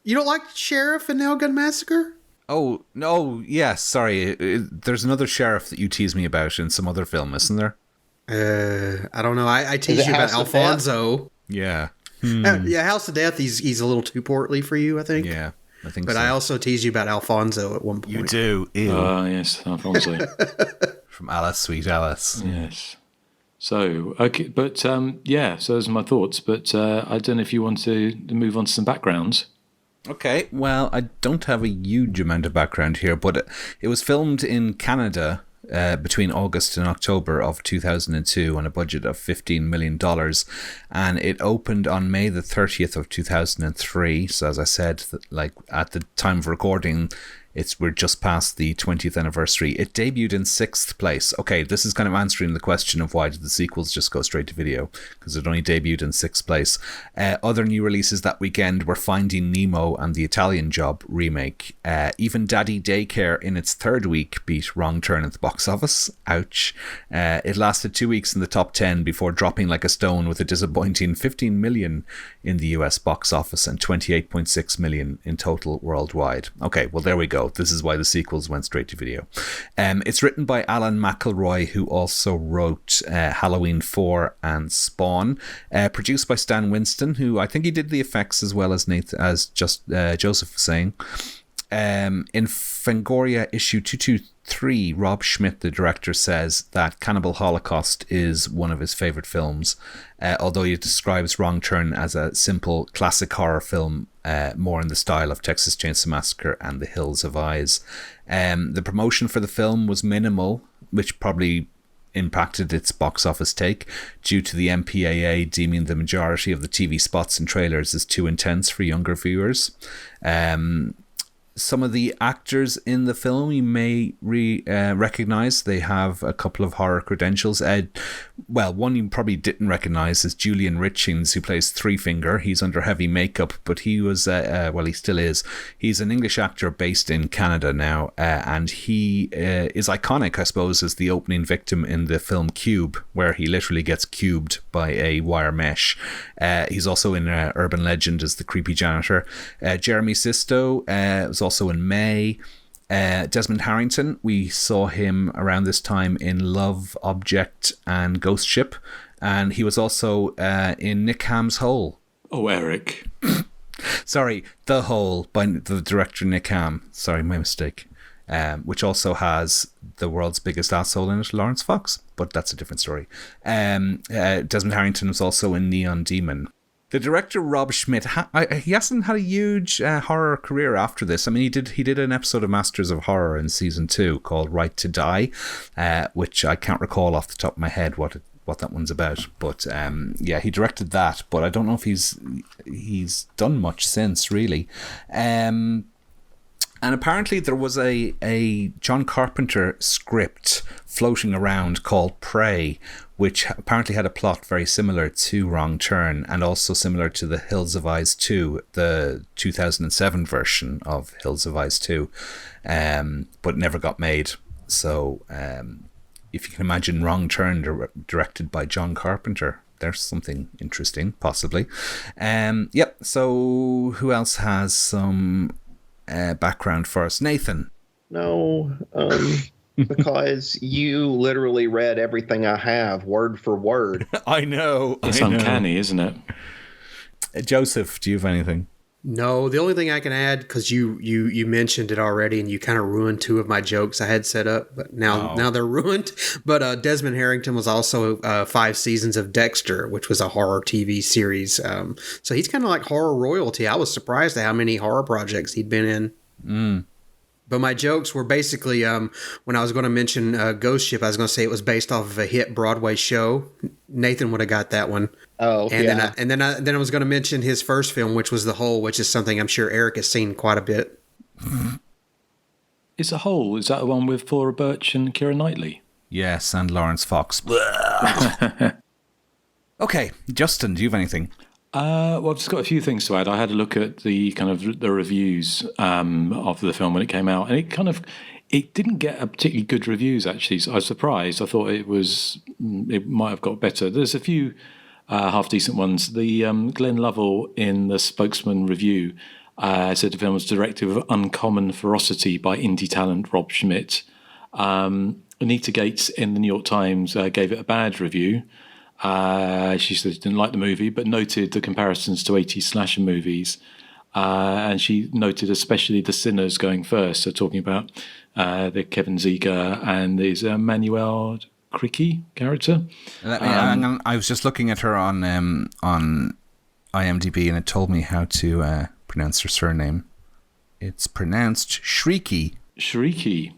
You don't like Sheriff and Nail Gun Massacre? Oh, no, yes, sorry. There's another sheriff that you tease me about in some other film, isn't there? I don't know. I tease you about Alfonso. Yeah. Yeah, House of Death, he's a little too portly for you, I think. Yeah, I think but so. I also tease you about Alfonso at one point. You do. Yes, Alfonso. From Alice, Sweet Alice. Yes. So, okay, but so those are my thoughts. But I don't know if you want to move on to some backgrounds. Okay, well, I don't have a huge amount of background here, but it was filmed in Canada between August and October of 2002 on a budget of $15 million, and it opened on May the 30th of 2003. So as I said, like at the time of recording, we're just past the 20th anniversary. It debuted in 6th place. Okay, this is kind of answering the question of why did the sequels just go straight to video, because it only debuted in 6th place. Other new releases that weekend were Finding Nemo and the Italian Job remake. Even Daddy Daycare in its 3rd week beat Wrong Turn at the box office. Ouch. It lasted 2 weeks in the top 10 before dropping like a stone with a disappointing 15 million in the US box office and 28.6 million in total worldwide. Okay, well there we go. This is why the sequels went straight to video. It's written by Alan McElroy, who also wrote Halloween 4 and Spawn. Produced by Stan Winston, who I think he did the effects as well as Joseph was saying. In Fangoria issue 223, Rob Schmidt, the director, says that Cannibal Holocaust is one of his favourite films, although he describes Wrong Turn as a simple classic horror film, more in the style of Texas Chainsaw Massacre and The Hills of Eyes. The promotion for the film was minimal, which probably impacted its box office take due to the MPAA deeming the majority of the TV spots and trailers as too intense for younger viewers. Some of the actors in the film you may recognize. They have a couple of horror credentials. One you probably didn't recognize is Julian Richings, who plays Three Finger. He's under heavy makeup, but he was, he still is. He's an English actor based in Canada now, and he is iconic, I suppose, as the opening victim in the film Cube, where he literally gets cubed by a wire mesh. He's also in Urban Legend as the creepy janitor. Jeremy Sisto was also in May. Desmond Harrington, we saw him around this time in Love, Object and Ghost Ship, and he was also in Nick Ham's Hole. Oh, Erik. Sorry, The Hole by the director Nick Ham. Sorry, my mistake. Which also has the world's biggest asshole in it, Lawrence Fox, but that's a different story. Desmond Harrington was also in Neon Demon. The director Rob Schmidt, he hasn't had a huge horror career after this. I mean, he did an episode of Masters of Horror in season 2 called Right to Die, which I can't recall off the top of my head what that one's about. But he directed that. But I don't know if he's done much since, really. And apparently there was a John Carpenter script floating around called Prey, which apparently had a plot very similar to Wrong Turn and also similar to The Hills of Eyes 2, the 2007 version of Hills of Eyes 2, but never got made. So if you can imagine Wrong Turn directed by John Carpenter, there's something interesting, possibly. So who else has some background for us? Nathan? No, because you literally read everything I have word for word. I know. It's uncanny, isn't it? Joseph, do you have anything? No, the only thing I can add, because you mentioned it already, and you kind of ruined two of my jokes I had set up, but now they're ruined. But Desmond Harrington was also 5 seasons of Dexter, which was a horror TV series. So he's kind of like horror royalty. I was surprised at how many horror projects he'd been in. Mm. But my jokes were basically, when I was going to mention Ghost Ship, I was going to say it was based off of a hit Broadway show. Nathan would have got that one. Oh, and yeah. Then I was going to mention his first film, which was The Hole, which is something I'm sure Erik has seen quite a bit. Is The Hole? Is that the one with Flora Birch and Keira Knightley? Yes, and Lawrence Fox. Okay, Justin, do you have anything? Well, I've just got a few things to add. I had a look at the kind of the reviews of the film when it came out, and it didn't get a particularly good reviews, actually. So I was surprised. I thought it might have got better. There's a few half decent ones. The Glenn Lovell in the Spokesman review said the film was directed with uncommon ferocity by indie talent Rob Schmidt. Anita Gates in the New York Times gave it a bad review. She said she didn't like the movie, but noted the comparisons to 80s slasher movies. And she noted especially The Sinners going first, so talking about the Kevin Zeger and his Manuel Cricky character. I was just looking at her on IMDb, and it told me how to pronounce her surname. It's pronounced Shrieky. Shrieky.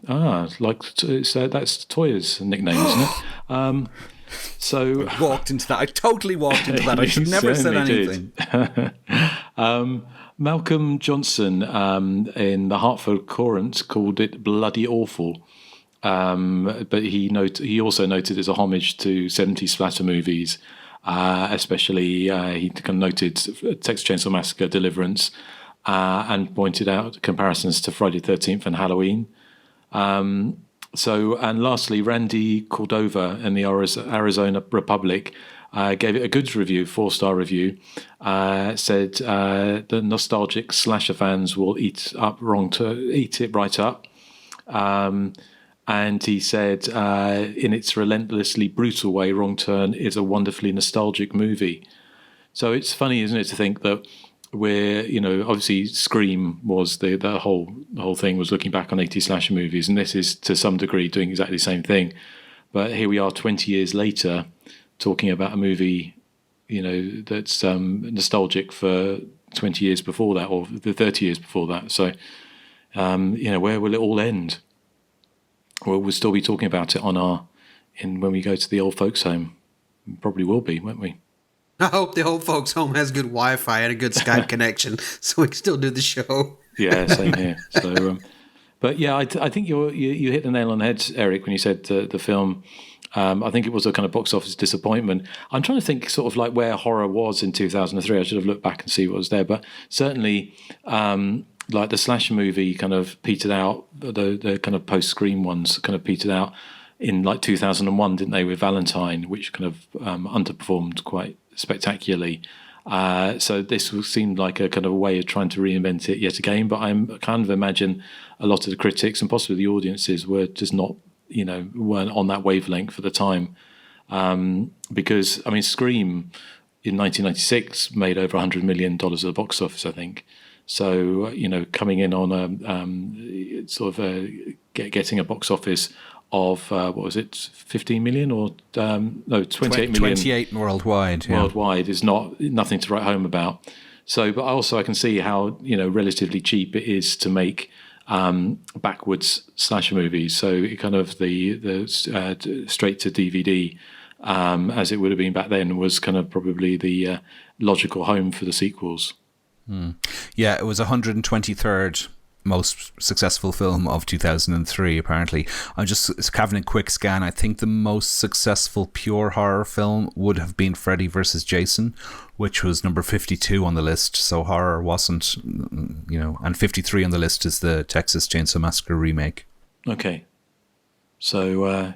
That's Toya's nickname, isn't it? So I walked into that. I totally walked into that. I should never have said anything. Malcolm Johnson in the Hartford Courant called it bloody awful. But he also noted it's a homage to 70s splatter movies, especially he noted Texas Chainsaw Massacre, Deliverance, and pointed out comparisons to Friday the 13th and Halloween. And lastly, Randy Cordova in the Arizona Republic gave it a good review, 4-star review. Said the nostalgic slasher fans will eat it right up. And he said, in its relentlessly brutal way, Wrong Turn is a wonderfully nostalgic movie. So it's funny, isn't it, to think that we're, obviously Scream was the whole thing was looking back on 80s slasher movies, and this is to some degree doing exactly the same thing. But here we are 20 years later talking about a movie, that's nostalgic for 20 years before that, or the 30 years before that. So, where will it all end? Well, we'll still be talking about it when we go to the old folks' home. Probably will be, won't we? I hope the old folks' home has good Wi-Fi and a good Skype connection, so we can still do the show. Yeah, same here. So, but yeah, I think you hit the nail on the head, Erik, when you said the film. I think it was a kind of box office disappointment. I'm trying to think sort of like where horror was in 2003. I should have looked back and see what was there, but certainly like the slasher movie kind of petered out. The kind of post-Scream ones kind of petered out in like 2001, didn't they, with Valentine, which kind of underperformed quite spectacularly. So this seemed like a kind of a way of trying to reinvent it yet again. But I kind of imagine a lot of the critics and possibly the audiences were just not, weren't on that wavelength at the time. Because, I mean, Scream in 1996 made over $100 million at the box office, I think. So, coming in on a sort of getting a box office of, 15 million or 28 million? 28 worldwide. Yeah. Worldwide is nothing to write home about. So, but also I can see how, relatively cheap it is to make backwards slasher movies. So it kind of the straight to DVD, as it would have been back then, was kind of probably the logical home for the sequels. Yeah, it was 123rd most successful film of 2003, apparently. I'm just having a quick scan. I think the most successful pure horror film would have been Freddy vs. Jason, which was number 52 on the list. So horror wasn't, and 53 on the list is the Texas Chainsaw Massacre remake. Okay. So,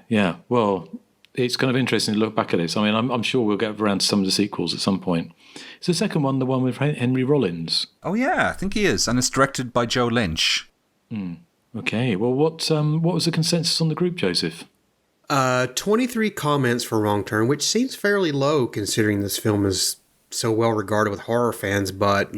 well, it's kind of interesting to look back at this. I mean, I'm sure we'll get around to some of the sequels at some point. Is the second one the one with Henry Rollins? Oh yeah, I think he is, and it's directed by Joe Lynch. Okay, well, what was the consensus on the group, Joseph? 23 comments for Wrong Turn, which seems fairly low considering this film is so well regarded with horror fans. But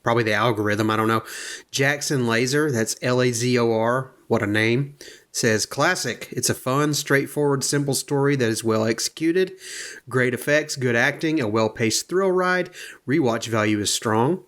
probably the algorithm, I don't know. Jackson Laser, that's Lazor, what a name, says, classic. It's a fun, straightforward, simple story that is well executed. Great effects, good acting, a well-paced thrill ride. Rewatch value is strong.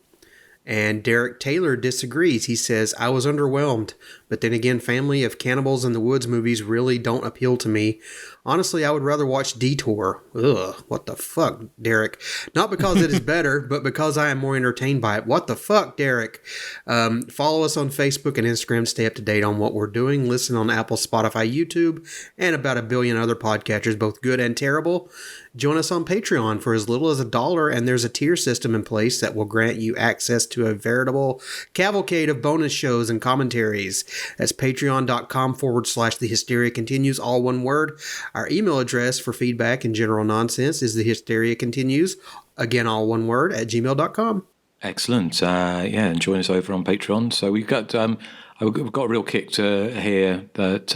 And Derek Taylor disagrees. He says, I was underwhelmed, but then again, Family of Cannibals in the Woods movies really don't appeal to me. Honestly, I would rather watch Detour. Ugh, what the fuck, Derek? Not because it is better, but because I am more entertained by it. What the fuck, Derek? Follow us on Facebook and Instagram to stay up to date on what we're doing. Listen on Apple, Spotify, YouTube, and about a billion other podcatchers, both good and terrible. Join us on Patreon for as little as $1, and there's a tier system in place that will grant you access to a veritable cavalcade of bonus shows and commentaries. That's patreon.com/The Hysteria Continues, all one word. Our email address for feedback and general nonsense is The Hysteria Continues, again, all one word, @gmail.com. Excellent. And join us over on Patreon. So we've got a real kick to hear that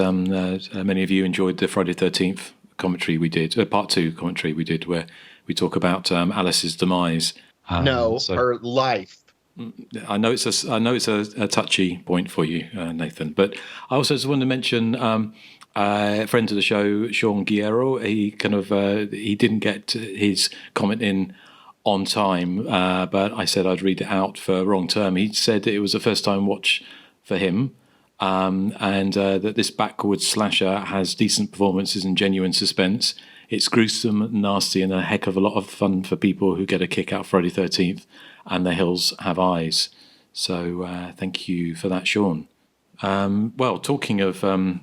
many of you enjoyed the Friday the 13th commentary we did, part 2 commentary we did, where we talk about Alice's demise. Her life. I know it's a touchy point for you, Nathan. But I also just wanted to mention a friend of the show, Sean Guerrero. He he didn't get his comment in on time, but I said I'd read it out for Wrong Term. He said it was a first time watch for him. And that this backwards slasher has decent performances and genuine suspense. It's gruesome, nasty, and a heck of a lot of fun for people who get a kick out of Friday 13th and The Hills Have Eyes. So thank you for that, Sean. Well, talking of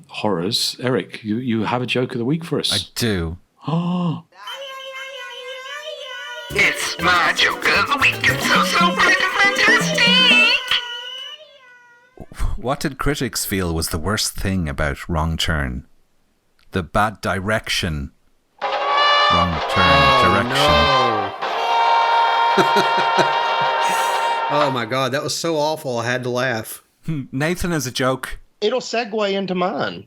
horrors, Erik, you have a joke of the week for us. I do. Oh. It's my joke of the week. It's so freaking fantastic. What did critics feel was the worst thing about Wrong Turn? The bad direction. Wrong Turn direction. No. Oh my God, that was so awful. I had to laugh. Nathan has a joke. It'll segue into mine.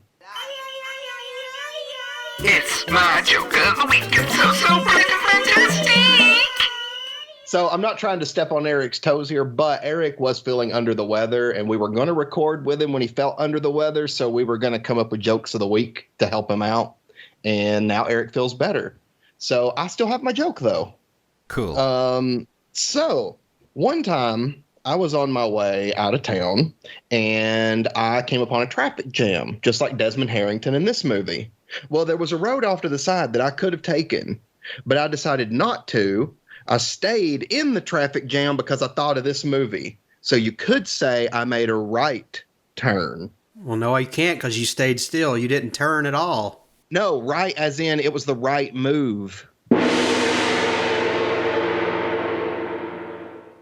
It's my joke of the week. It's so freaking fantastic. So I'm not trying to step on Eric's toes here, but Erik was feeling under the weather, and we were going to record with him when he felt under the weather, so we were going to come up with jokes of the week to help him out. And now Erik feels better. So I still have my joke, though. Cool. So one time I was on my way out of town, and I came upon a traffic jam, just like Desmond Harrington in this movie. Well, there was a road off to the side that I could have taken, but I decided not to. I stayed in the traffic jam because I thought of this movie. So you could say I made a right turn. Well, no, you can't because you stayed still. You didn't turn at all. No, right as in it was the right move.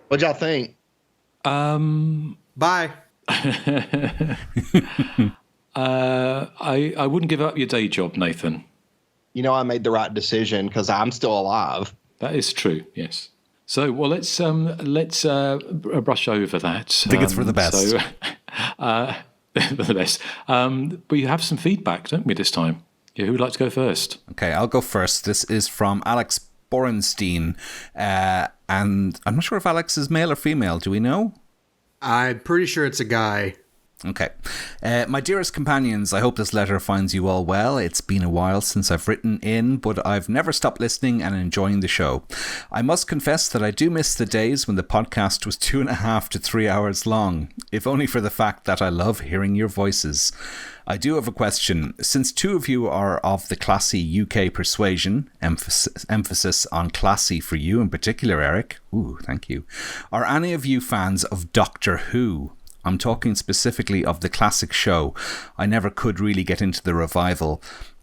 What'd y'all think? Bye. I wouldn't give up your day job, Nathan. You know, I made the right decision because I'm still alive. That is true, yes. So, well, let's brush over that. I think it's for the best. So, for the best. We have some feedback, don't we, this time? Yeah, who would like to go first? Okay, I'll go first. This is from Alex Borenstein. And I'm not sure if Alex is male or female. Do we know? I'm pretty sure it's a guy. Okay. My dearest companions, I hope this letter finds you all well. It's been a while since I've written in, but I've never stopped listening and enjoying the show. I must confess that I do miss the days when the podcast was 2.5 to 3 hours long, if only for the fact that I love hearing your voices. I do have a question. Since two of you are of the classy UK persuasion, emphasis on classy for you in particular, Erik. Ooh, thank you. Are any of you fans of Doctor Who? I'm talking specifically of the classic show. I never could really get into the revival.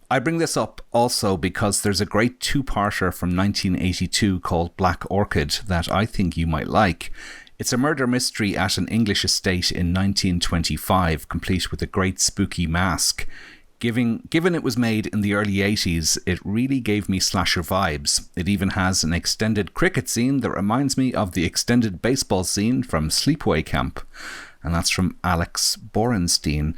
I bring this up also because there's a great two-parter from 1982 called Black Orchid that I think you might like. It's a murder mystery at an English estate in 1925, complete with a great spooky mask. Given it was made in the early 80s, it really gave me slasher vibes. It even has an extended cricket scene that reminds me of the extended baseball scene from Sleepaway Camp. And that's from Alex Borenstein.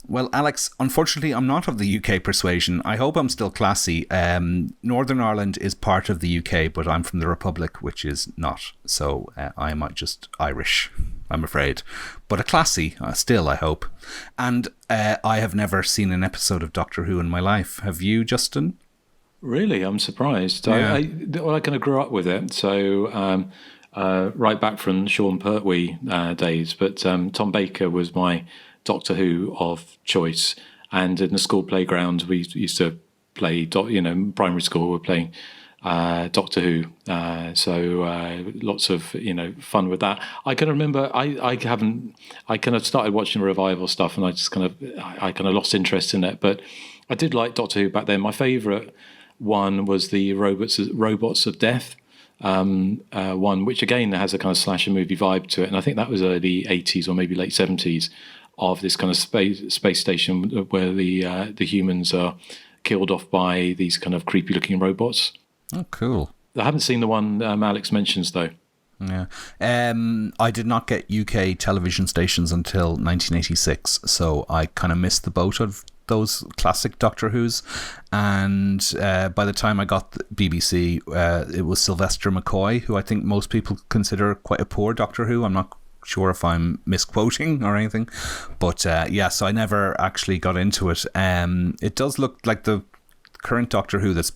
Well, Alex, unfortunately, I'm not of the UK persuasion. I hope I'm still classy. Northern Ireland is part of the UK, but I'm from the Republic, which is not. So I am just Irish, I'm afraid. But a classy, still, I hope. And I have never seen an episode of Doctor Who in my life. Have you, Justin? Really? I'm surprised. Yeah. I kind of grew up with it. So right back from Sean Pertwee days. But Tom Baker was my Doctor Who of choice, and in the school playground we used to play, primary school we're playing Doctor Who, so lots of fun with that. I can remember I kind of started watching revival stuff, and I kind of lost interest in it, but I did like Doctor Who back then. My favourite one was the Robots of Death one, which again has a kind of slasher movie vibe to it, and I think that was early 80s or maybe late 70s, of this kind of space station where the humans are killed off by these kind of creepy looking robots. Oh, cool. I haven't seen the one Alex mentions though. Yeah. I did not get UK television stations until 1986, so I kind of missed the boat of those classic Doctor Who's, and by the time I got the BBC, it was Sylvester McCoy, who I think most people consider quite a poor Doctor Who. I'm not sure if I'm misquoting or anything, but so I never actually got into it. It does look like the current Doctor Who that's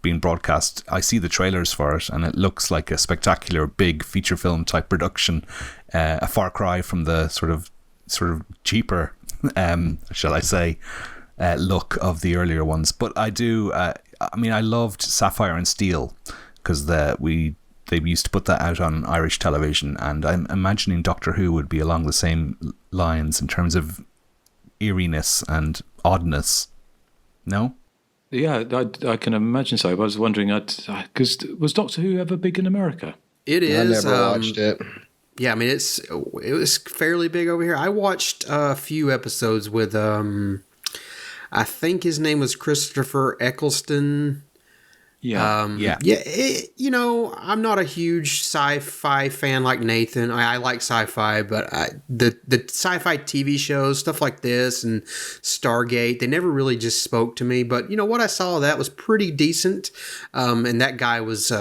being broadcast. I see the trailers for it, and it looks like a spectacular big feature film type production, a far cry from the sort of cheaper, shall I say, look of the earlier ones. But I do. I loved Sapphire and Steel because they used to put that out on Irish television, and I'm imagining Doctor Who would be along the same lines in terms of eeriness and oddness. No? Yeah, I can imagine so. But I was wondering, because was Doctor Who ever big in America? It is. I never watched it. Yeah, I mean, it was fairly big over here. I watched a few episodes with, I think his name was Christopher Eccleston. Yeah. I'm not a huge sci-fi fan like Nathan. I like sci-fi, but the sci-fi TV shows, stuff like this and Stargate, they never really just spoke to me. But what I saw of that was pretty decent, and that guy was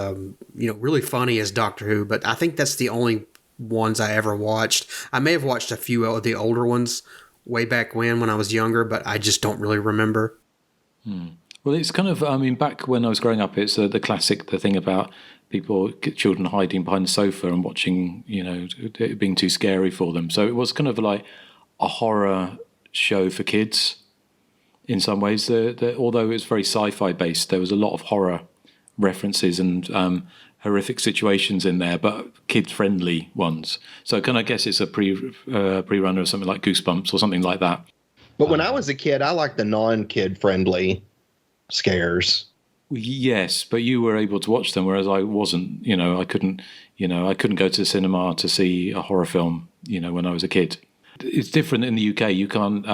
really funny as Doctor Who. But I think that's the only ones I ever watched. I may have watched a few of the older ones way back when I was younger, but I just don't really remember. Well, it's kind of, back when I was growing up, it's the thing about children hiding behind the sofa and watching, it being too scary for them. So it was kind of like a horror show for kids in some ways. Although it was very sci-fi based, there was a lot of horror references and horrific situations in there, but kid-friendly ones. So I guess it's a pre-runner of something like Goosebumps or something like that. But when I was a kid, I liked the non-kid-friendly scares. Yes, but you were able to watch them, whereas I wasn't. I couldn't go to the cinema to see a horror film. When I was a kid, it's different in the UK. You can't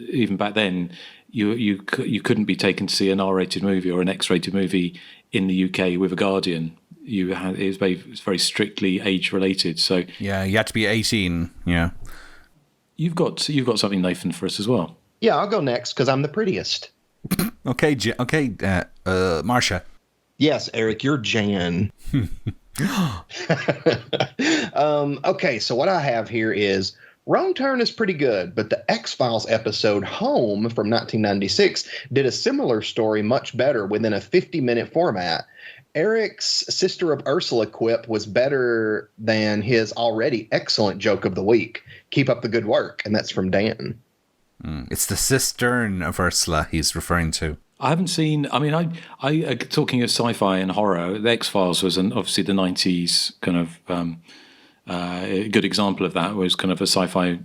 even back then. You couldn't be taken to see an R-rated movie or an X-rated movie in the UK with a guardian. It was very strictly age related. So yeah, you had to be 18. Yeah, you've got something, Nathan, for us as well. Yeah, I'll go next because I'm the prettiest. Okay, Marcia. Yes, Eric, you're Jan. Okay, so what I have here is Wrong Turn is pretty good, but the X-Files episode Home from 1996 did a similar story much better within a 50-minute format. Eric's Sister of Ursula quip was better than his already excellent joke of the week. Keep up the good work. And that's from Dan. It's the cistern of Ursula he's referring to. I haven't seen. I talking of sci-fi and horror. The X-Files was obviously the 90s kind of a good example of that. It was kind of a sci-fi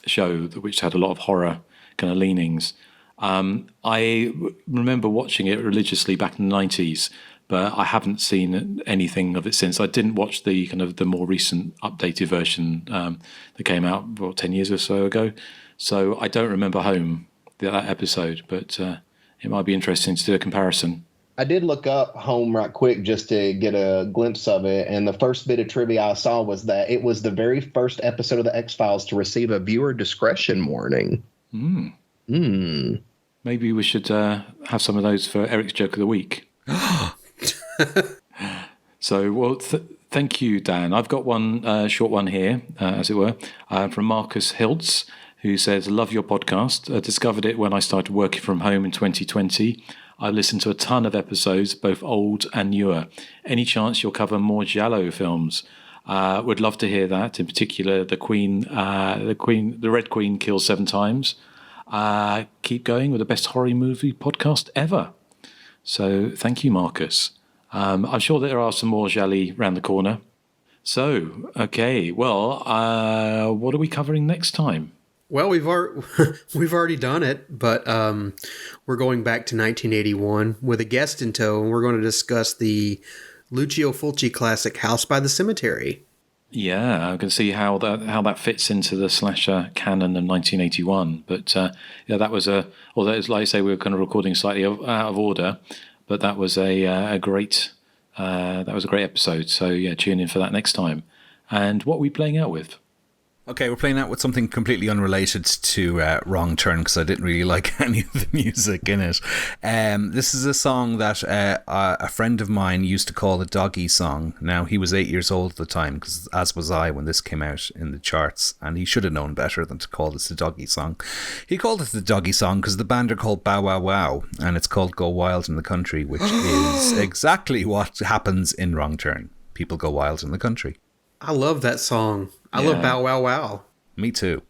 show which had a lot of horror kind of leanings. I remember watching it religiously back in the 90s, but I haven't seen anything of it since. I didn't watch the kind of the more recent updated version that came out 10 years or so ago. So I don't remember Home, that episode, but it might be interesting to do a comparison. I did look up Home right quick just to get a glimpse of it, and the first bit of trivia I saw was that it was the very first episode of the X-Files to receive a viewer discretion warning. Maybe we should have some of those for Eric's Joke of the Week. So, well, thank you, Dan. I've got one short one here, as it were, from Marcus Hiltz, who says, love your podcast. I discovered it when I started working from home in 2020. I listened to a ton of episodes, both old and newer. Any chance you'll cover more Giallo films? Would love to hear that. In particular, the Red Queen kills 7 times. Keep going with the best horror movie podcast ever. So thank you, Marcus. I'm sure there are some more Gialli around the corner. So, okay, well, what are we covering next time? Well, we've already done it, but we're going back to 1981 with a guest in tow, and we're going to discuss the Lucio Fulci classic House by the Cemetery. Yeah, I can see how that fits into the slasher canon of 1981. But yeah, that was although it's like I say, we were kind of recording slightly out of order, but that was a great episode. So yeah, tune in for that next time. And what are we playing out with? Okay, we're playing out with something completely unrelated to Wrong Turn, because I didn't really like any of the music in it. This is a song that a friend of mine used to call the doggy song. Now, he was 8 years old at the time, because as was I when this came out in the charts, and he should have known better than to call this the doggy song. He called it the doggy song because the band are called Bow Wow Wow, and it's called Go Wild in the Country, which is exactly what happens in Wrong Turn. People go wild in the country. I love that song. I love Bow Wow Wow. Me too.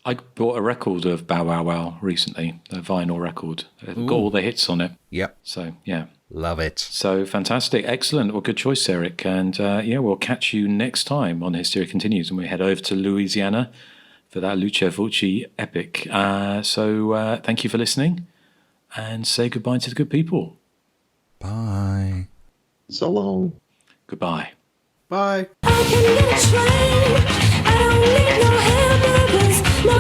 I bought a record of Bow Wow Wow recently, a vinyl record. It's got all the hits on it. Yep. So, yeah. Love it. So, fantastic. Excellent. Well, good choice, Erik. And, yeah, we'll catch you next time on Hysteria Continues, and we head over to Louisiana for that Lucio Fulci epic. So, thank you for listening, and say goodbye to the good people. Bye. So long. Goodbye. Bye. I can get a train. I don't need no hamburgers, no